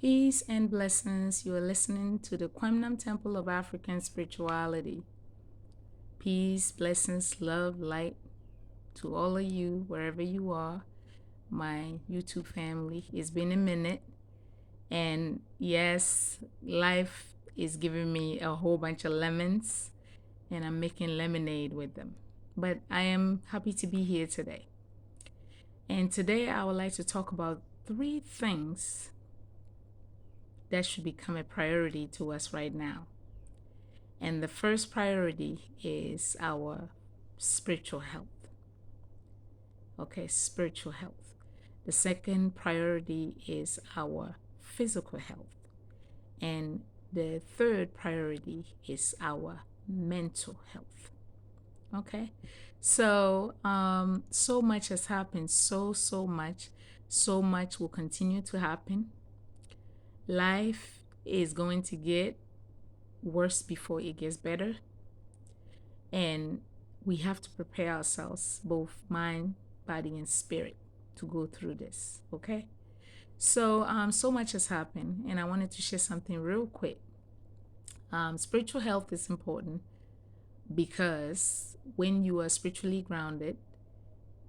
Peace and blessings. You are listening to the Kwemnam Temple of African Spirituality. Peace, blessings, love, light to all of you, wherever you are. My YouTube family. It's been a minute. And yes, life is giving me a whole bunch of lemons, and I'm making lemonade with them. But I am happy to be here today. And today I would like to talk about 3 things that should become a priority to us right now. And the first priority is our spiritual health. Okay, spiritual health. The second priority is our physical health. And the third priority is our mental health. Okay, so much has happened, so much will continue to happen. Life is going to get worse before it gets better. And we have to prepare ourselves, both mind, body, and spirit, to go through this. Okay? So much has happened, and I wanted to share something real quick. Spiritual health is important because when you are spiritually grounded,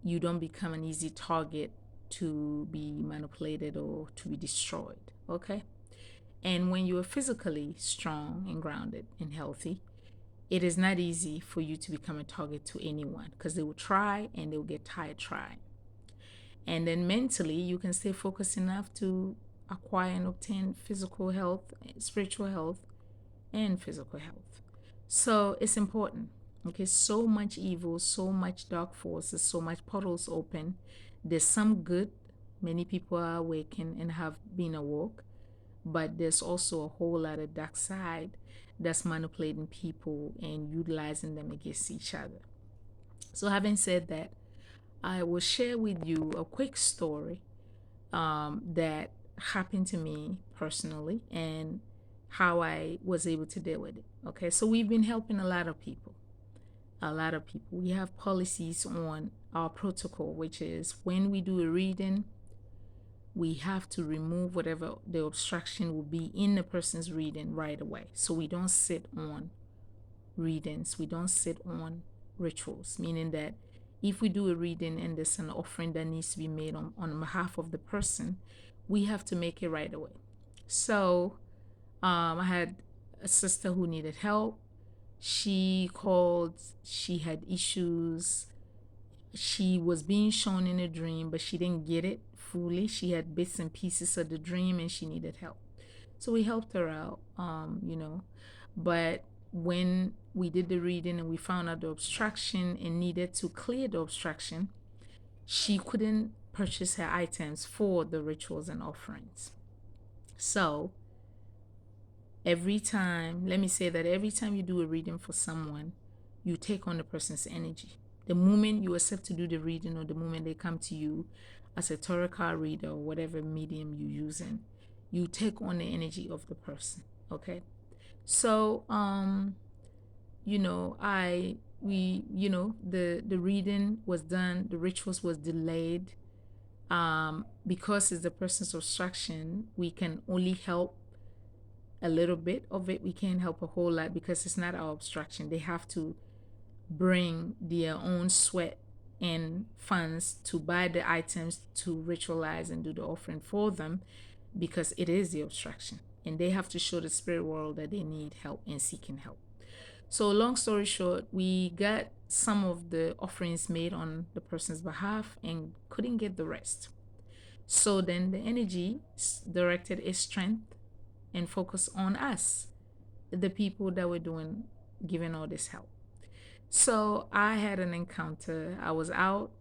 you don't become an easy target to be manipulated or to be destroyed. Okay? And when you are physically strong and grounded and healthy, it is not easy for you to become a target to anyone because they will try and they'll get tired trying. And then mentally, you can stay focused enough to acquire and obtain physical health, spiritual health, and physical health. So it's important. Okay, so much evil, so much dark forces, so much portals open. There's some good. Many people are awakened and have been awoke, but there's also a whole lot of dark side that's manipulating people and utilizing them against each other. So, having said that, I will share with you a quick story that happened to me personally and how I was able to deal with it. Okay, so we've been helping a lot of people. A lot of people. We have policies on our protocol, which is when we do a reading, we have to remove whatever the obstruction will be in the person's reading right away. So we don't sit on readings, we don't sit on rituals, meaning that if we do a reading and there's an offering that needs to be made on behalf of the person, we have to make it right away. So I had a sister who needed help. She called, she had issues. She was being shown in a dream, but she didn't get it fully. She had bits and pieces of the dream and she needed help. So we helped her out, But when we did the reading and we found out the obstruction and needed to clear the obstruction, she couldn't purchase her items for the rituals and offerings. So every time, let me say that every time you do a reading for someone, you take on the person's energy. The moment you accept to do the reading or the moment they come to you as a tarot card reader or whatever medium you're using, you take on the energy of the person. Okay. So the reading was done, the rituals was delayed. Because it's the person's obstruction, we can only help a little bit of it. We can't help a whole lot because it's not our obstruction. They have to bring their own sweat and funds to buy the items to ritualize and do the offering for them because it is the obstruction. And they have to show the spirit world that they need help and seeking help. So long story short, we got some of the offerings made on the person's behalf and couldn't get the rest. So then the energy directed its strength and focus on us, the people that were giving all this help. So I had an encounter. I was out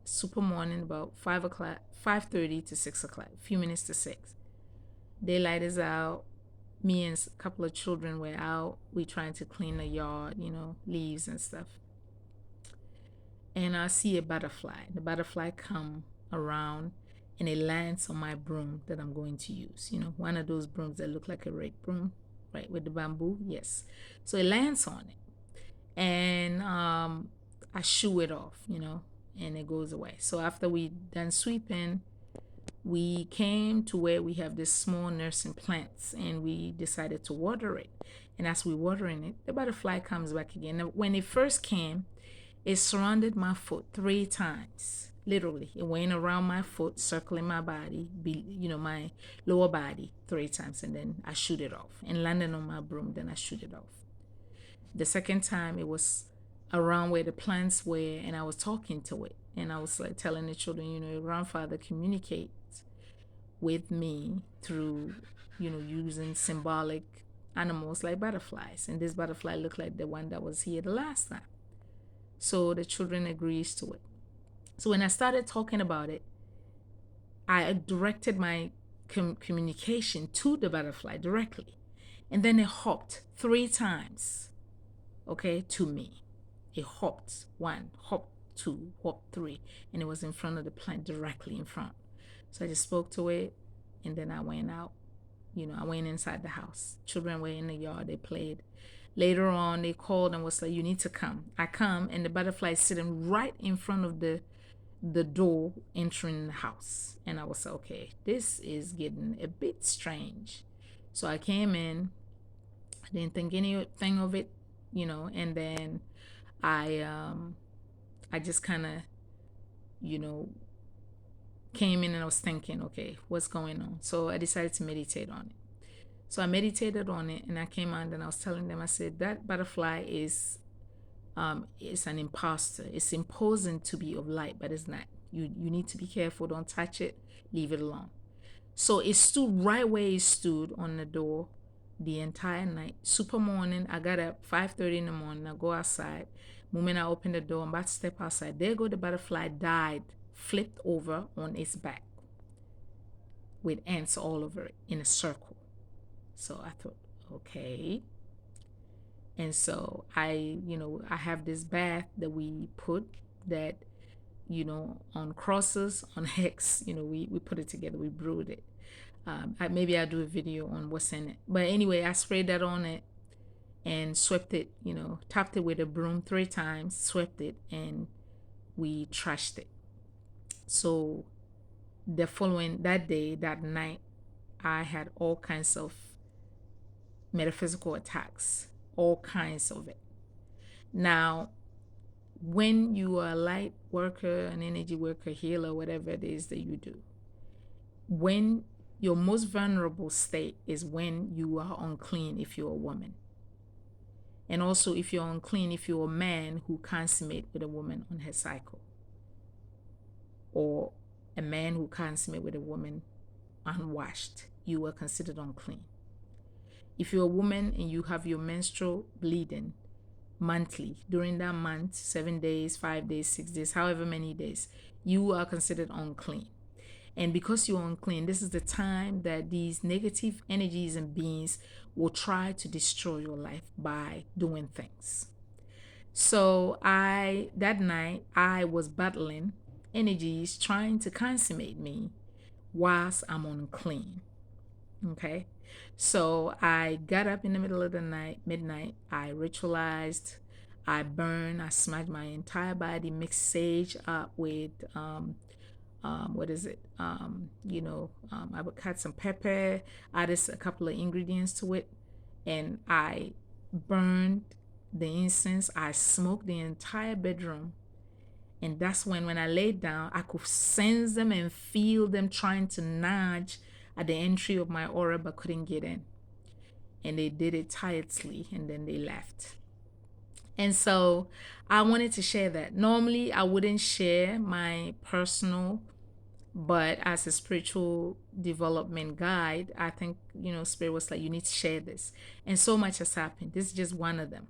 super morning, about 5 o'clock, 5:30 to 6 o'clock, a few minutes to 6. Daylight is out. Me and a couple of children were out. We trying to clean the yard, leaves and stuff. And I see a butterfly. The butterfly come around and it lands on my broom that I'm going to use. One of those brooms that look like a rake broom, right, with the bamboo. Yes. So it lands on it. And I shoo it off, and it goes away. So after we done sweeping, we came to where we have this small nursing plants, and we decided to water it. And as we watering it, the butterfly comes back again. Now, when it first came, it surrounded my foot 3 times. Literally, it went around my foot, circling my body, my lower body 3 times, and then I shoot it off and landed on my broom. Then I shoot it off. The second time, it was around where the plants were, and I was talking to it, and I was like telling the children, your grandfather communicates with me through, using symbolic animals like butterflies, and this butterfly looked like the one that was here the last time. So the children agrees to it. So when I started talking about it, I directed my communication to the butterfly directly, and then it hopped 3 times, okay, to me. It hopped 1, hopped 2, hopped 3, and it was in front of the plant, directly in front. So I just spoke to it, and then I went out. I went inside the house. Children were in the yard, they played. Later on, they called and was like, you need to come. I come, and the butterfly is sitting right in front of the door entering the house. And I was like, okay, this is getting a bit strange. So I came in, I didn't think anything of it, and then I just kind of, came in, and I was thinking, okay, what's going on? So I decided to meditate on it. So I meditated on it, and I came out, and I was telling them, I said, that butterfly is an imposter. It's imposing to be of light, but it's not. You need to be careful. Don't touch it. Leave it alone. So it stood right where it stood on the door the entire night. Super morning, I got up 5:30 in the morning. I go outside. Moment I open the door, I'm about to step outside. There go the butterfly, died, flipped over on its back with ants all over it in a circle. So I thought, okay. And so I have this bath that we put that, on crosses, on hex, we put it together, we brewed it. Maybe I'll do a video on what's in it. But anyway, I sprayed that on it and swept it, tapped it with a broom 3 times, swept it, and we trashed it. So that day, that night, I had all kinds of metaphysical attacks, all kinds of it. Now, when you are a light worker, an energy worker, healer, whatever it is that you do, when your most vulnerable state is when you are unclean, if you're a woman. And also if you're unclean, if you're a man who consummate with a woman on her cycle, or a man who consummate with a woman unwashed, you are considered unclean. If you're a woman and you have your menstrual bleeding monthly, during that month, 7 days, 5 days, 6 days, however many days, you are considered unclean. And because you're unclean, this is the time that these negative energies and beings will try to destroy your life by doing things. So that night, I was battling energies trying to consummate me whilst I'm unclean. Okay. So I got up in the middle of the night, midnight. I ritualized, I burned, I smashed my entire body, mixed sage up with what is it? I would cut some pepper, added a couple of ingredients to it, and I burned the incense. I smoked the entire bedroom. And that's when I laid down, I could sense them and feel them trying to nudge at the entry of my aura, but couldn't get in. And they did it tirelessly, and then they left. And so I wanted to share that. Normally, I wouldn't share my personal, but as a spiritual development guide, I think, Spirit was like, you need to share this. And so much has happened. This is just one of them.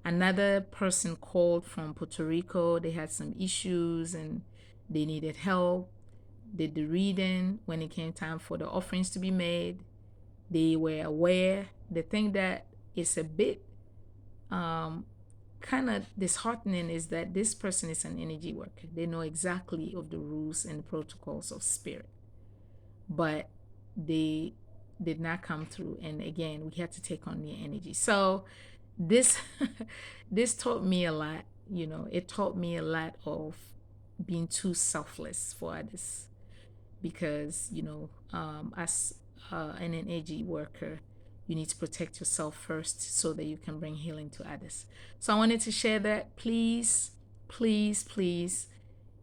Another person called from Puerto Rico. They had some issues and they needed help. Did the reading. When it came time for the offerings to be made, they were aware. The thing that is a bit kind of disheartening is that this person is an energy worker. They know exactly of the rules and the protocols of spirit, but they did not come through. And again, we had to take on the energy. So this this taught me a lot. It taught me a lot of being too selfless for others, because, as an energy worker, you need to protect yourself first so that you can bring healing to others. So I wanted to share that. Please, please, please,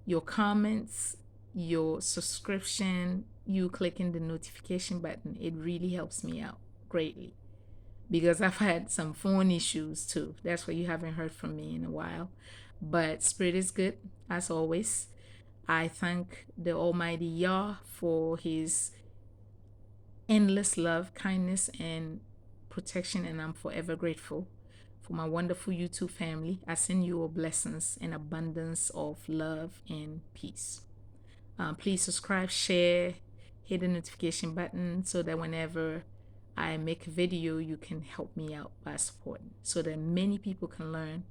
your comments, your subscription, you clicking the notification button, it really helps me out greatly, because I've had some phone issues too. That's why you haven't heard from me in a while. But Spirit is good, as always. I thank the Almighty Yah for his endless love, kindness, and protection, and I'm forever grateful for my wonderful YouTube family. I send you all blessings and abundance of love and peace. Please subscribe, share, hit the notification button so that whenever I make a video, you can help me out by supporting so that many people can learn,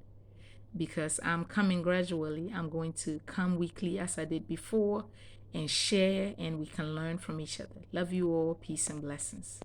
because I'm coming gradually. I'm going to come weekly as I did before and share, and we can learn from each other. Love you all. Peace and blessings.